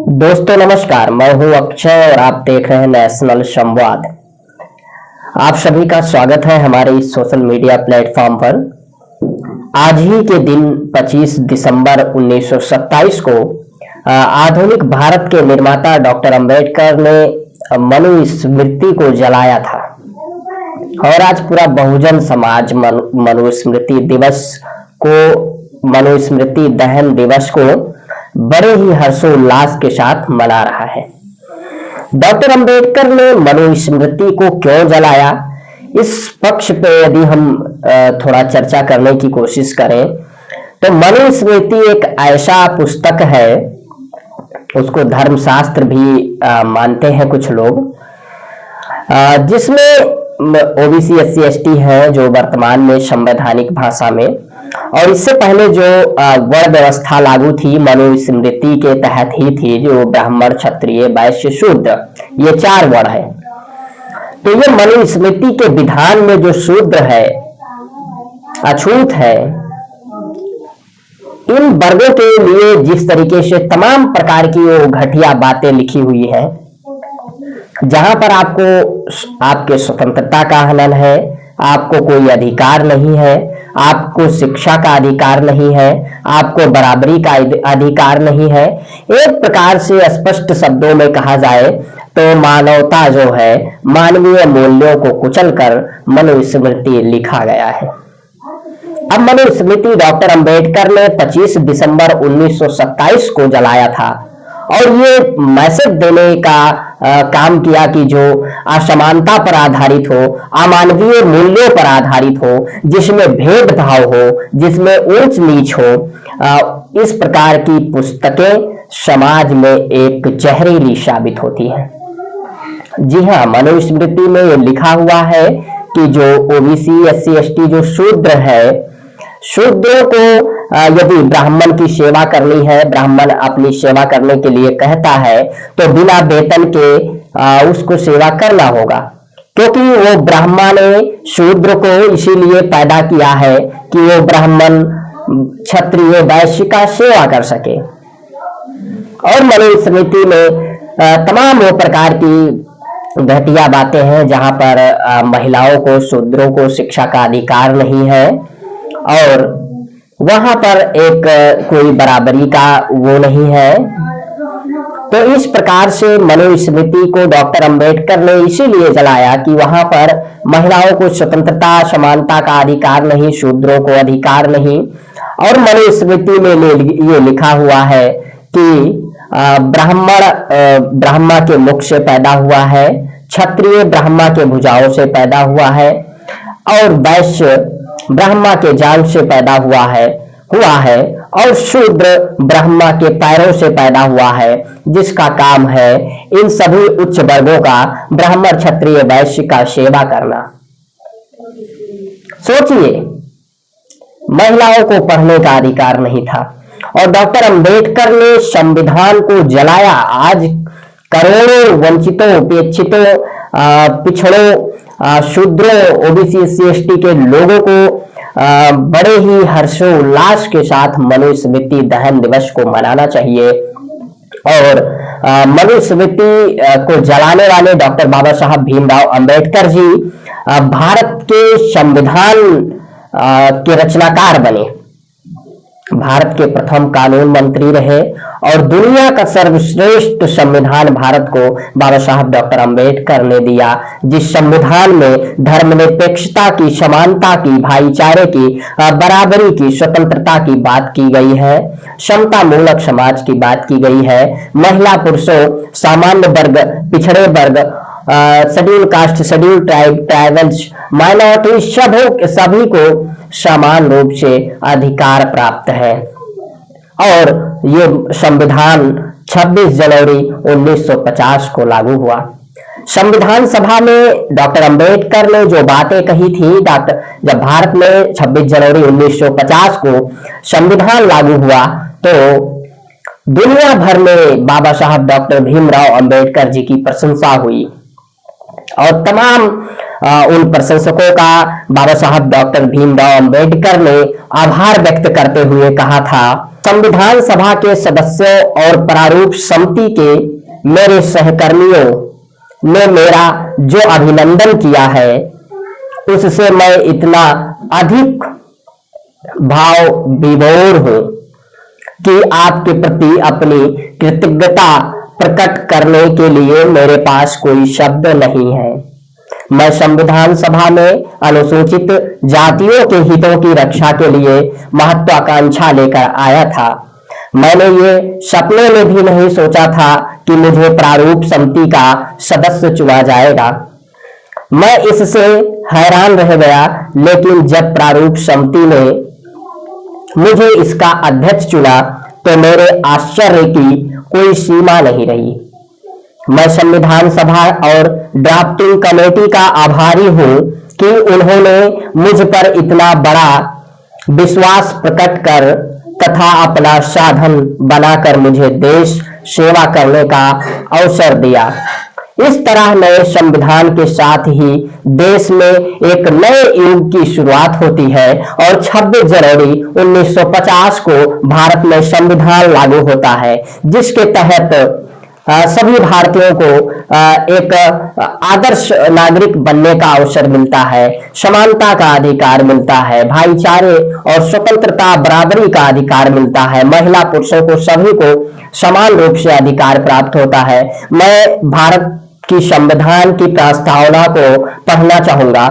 दोस्तों नमस्कार, मैं हूं अक्षय और आप देख रहे हैं नेशनल संवाद। आप सभी का स्वागत है हमारे इस सोशल मीडिया प्लेटफॉर्म पर। आज ही के दिन 25 दिसंबर 1927 को आधुनिक भारत के निर्माता डॉक्टर अंबेडकर ने मनुस्मृति को जलाया था और आज पूरा बहुजन समाज मनुस्मृति दिवस को, मनुस्मृति दहन दिवस को बड़े ही हर्षोल्लास के साथ मना रहा है। डॉक्टर अंबेडकर ने मनुस्मृति को क्यों जलाया, इस पक्ष पे यदि हम थोड़ा चर्चा करने की कोशिश करें तो मनुस्मृति एक ऐसा पुस्तक है, उसको धर्मशास्त्र भी मानते हैं कुछ लोग, जिसमें ओबीसी एससी एसटी है जो वर्तमान में संवैधानिक भाषा में, और इससे पहले जो वर्ण व्यवस्था लागू थी मनुस्मृति के तहत ही थी, जो ब्राह्मण क्षत्रिय वैश्य शूद्र ये 4 वर्ण है। तो ये मनुस्मृति के विधान में जो शूद्र है, अछूत है, इन वर्गों के लिए जिस तरीके से तमाम प्रकार की वो घटिया बातें लिखी हुई है, जहां पर आपको आपके स्वतंत्रता का हनन है, आपको कोई अधिकार नहीं है, आपको शिक्षा का अधिकार नहीं है, आपको बराबरी का अधिकार नहीं है। एक प्रकार से स्पष्ट शब्दों में कहा जाए तो मानवता जो है, मानवीय मूल्यों को कुचलकर मनुस्मृति लिखा गया है। अब मनुस्मृति डॉक्टर अंबेडकर ने 25 दिसंबर 1927 को जलाया था और ये मैसेज देने का काम किया कि जो असमानता पर आधारित हो, अमानवीय मूल्यों पर आधारित हो, जिसमें भेदभाव हो, जिसमें ऊंच नीच हो, इस प्रकार की पुस्तकें समाज में एक जहरीली साबित होती हैं। जी हाँ, मनुस्मृति में ये लिखा हुआ है कि जो ओबीसी एससी एसटी जो शूद्र है, शूद्रों को यदि ब्राह्मण की सेवा करनी है, ब्राह्मण अपनी सेवा करने के लिए कहता है तो बिना वेतन के उसको सेवा करना होगा, क्योंकि वो ब्राह्मण ने शूद्र को इसीलिए पैदा किया है कि वो ब्राह्मण क्षत्रिय वैश्य का सेवा कर सके। और मनुस्मृति में तमाम वो प्रकार की घटिया बातें हैं जहां पर महिलाओं को, शूद्रों को शिक्षा का अधिकार नहीं है और वहां पर एक कोई बराबरी का वो नहीं है। तो इस प्रकार से मनुस्मृति को डॉक्टर अंबेडकर ने इसीलिए जलाया कि वहां पर महिलाओं को स्वतंत्रता, समानता का अधिकार नहीं, शूद्रों को अधिकार नहीं। और मनुस्मृति में ये लिखा हुआ है कि ब्राह्मण ब्रह्मा के मुख से पैदा हुआ है, क्षत्रिय ब्रह्मा के भुजाओं से पैदा हुआ है और वैश्य ब्रह्मा के जांघ से पैदा हुआ है और शूद्र ब्रह्मा के पैरों से पैदा हुआ है, जिसका काम है इन सभी उच्च वर्गों का, ब्राह्मण क्षत्रिय वैश्य का सेवा करना। सोचिए, महिलाओं को पढ़ने का अधिकार नहीं था और डॉक्टर अंबेडकर ने संविधान को जलाया। आज करोड़ों वंचितों, उपेक्षितों, पिछड़ों, शूद्रों, ओबीसी एससी एसटी के लोगों को बड़े ही हर्षोल्लास के साथ मनुस्मृति दहन दिवस को मनाना चाहिए। और मनुस्मृति को जलाने वाले डॉक्टर बाबा साहब भीमराव अंबेडकर जी भारत के संविधान के रचनाकार बने, भारत के प्रथम कानून मंत्री रहे और दुनिया का सर्वश्रेष्ठ संविधान भारत को बाबा साहब डॉक्टर अंबेडकर ने दिया, जिस संविधान में धर्मनिरपेक्षता की, समानता की, भाईचारे की, बराबरी की, स्वतंत्रता की बात की गई है, समता मूलक समाज की बात की गई है, महिला पुरुषों, सामान्य वर्ग, पिछड़े वर्ग, schedule caste, schedule tribe, tribals, minority, सभी को समान रूप से अधिकार प्राप्त है। और ये संविधान 26 जनवरी 1950 को लागू हुआ। संविधान सभा में डॉक्टर अंबेडकर ने जो बातें कही थी, जब भारत में 26 जनवरी 1950 को संविधान लागू हुआ तो दुनिया भर में बाबा साहब डॉक्टर भीमराव अंबेडकर जी की प्रशंसा हुई और तमाम उन प्रशंसकों का बाबा साहब डॉक्टर भीमराव अंबेडकर ने आभार व्यक्त करते हुए कहा था, संविधान सभा के सदस्यों और प्रारूप समिति के मेरे सहकर्मियों ने मेरा जो अभिनंदन किया है उससे मैं इतना अधिक भाव विभोर हूं कि आपके प्रति अपनी कृतज्ञता प्रकट करने के लिए मेरे पास कोई शब्द नहीं है। मैं संविधान सभा में अनुसूचित जातियों के हितों की रक्षा के लिए महत्वाकांक्षा लेकर आया था। मैंने ये सपने में भी नहीं सोचा था कि मुझे प्रारूप समिति का सदस्य चुना जाएगा। मैं इससे हैरान रह गया, लेकिन जब प्रारूप समिति ने मुझे इसका अध्यक्ष चुना तो मेरे आश्चर्य की कोई सीमा नहीं रही। मैं संविधान सभा और ड्राफ्टिंग कमेटी का आभारी हूं कि उन्होंने मुझ पर इतना बड़ा विश्वास प्रकट कर तथा अपना साधन बनाकर मुझे देश सेवा करने का अवसर दिया। इस तरह नए संविधान के साथ ही देश में एक नए युग की शुरुआत होती है और 26 जनवरी 1950 को भारत में संविधान लागू होता है, जिसके तहत सभी भारतीयों को एक आदर्श नागरिक बनने का अवसर मिलता है, समानता का अधिकार मिलता है, भाईचारे और स्वतंत्रता बराबरी का अधिकार मिलता है, महिला पुरुषों को सभी को समान रूप से अधिकार प्राप्त होता है। मैं भारत की संविधान की प्रस्तावना को पढ़ना चाहूंगा।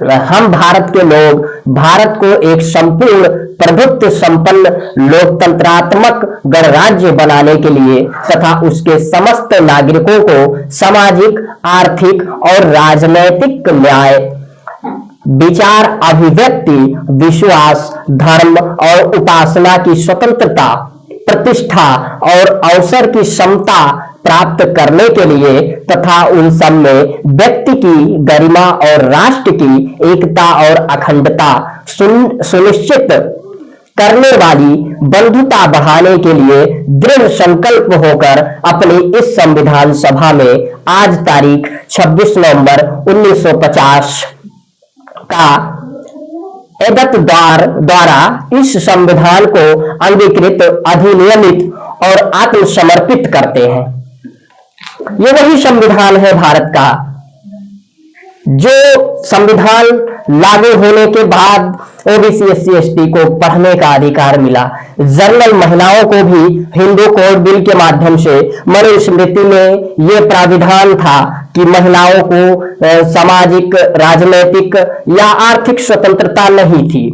हम भारत के लोग भारत को एक संपूर्ण प्रभुत्व संपन्न लोकतंत्रात्मक गणराज्य बनाने के लिए तथा उसके समस्त नागरिकों को सामाजिक, आर्थिक और राजनैतिक न्याय, विचार अभिव्यक्ति, विश्वास, धर्म और उपासना की स्वतंत्रता, प्रतिष्ठा और अवसर की समता प्राप्त करने के लिए तथा उन सब में व्यक्ति की गरिमा और राष्ट्र की एकता और अखंडता सुनिश्चित करने वाली बंधुता बढ़ाने के लिए दृढ़ संकल्प होकर अपनी इस संविधान सभा में आज तारीख 26 नवंबर 1950 का एदत द्वारा इस संविधान को अंगीकृत, अधिनियमित और आत्मसमर्पित करते हैं। ये वही संविधान है भारत का जो संविधान लागू होने के बाद ओबीसी, एससी, एसटी को पढ़ने का अधिकार मिला। जनरल महिलाओं को भी हिंदू कोड बिल के माध्यम से मनुस्मृति में यह प्राविधान था कि महिलाओं को सामाजिक, राजनीतिक या आर्थिक स्वतंत्रता नहीं थी।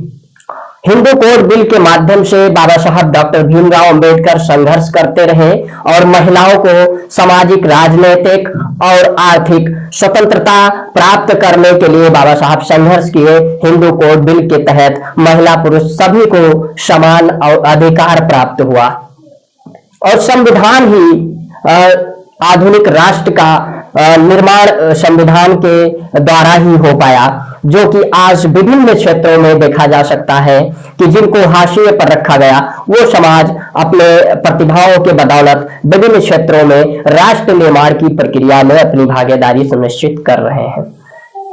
हिंदू कोड बिल के माध्यम से बाबा साहब डॉक्टर भीमराव अंबेडकर संघर्ष करते रहे और महिलाओं को सामाजिक, राजनीतिक और आर्थिक स्वतंत्रता प्राप्त करने के लिए बाबा साहब संघर्ष किए। हिंदू कोड बिल के तहत महिला पुरुष सभी को समान अधिकार प्राप्त हुआ और संविधान ही आधुनिक राष्ट्र का निर्माण संविधान के द्वारा ही हो पाया, जो कि आज विभिन्न क्षेत्रों में देखा जा सकता है कि जिनको हाशिए पर रखा गया वो समाज अपने प्रतिभाओं के बदौलत विभिन्न क्षेत्रों में राष्ट्र निर्माण की प्रक्रिया में अपनी भागीदारी सुनिश्चित कर रहे हैं।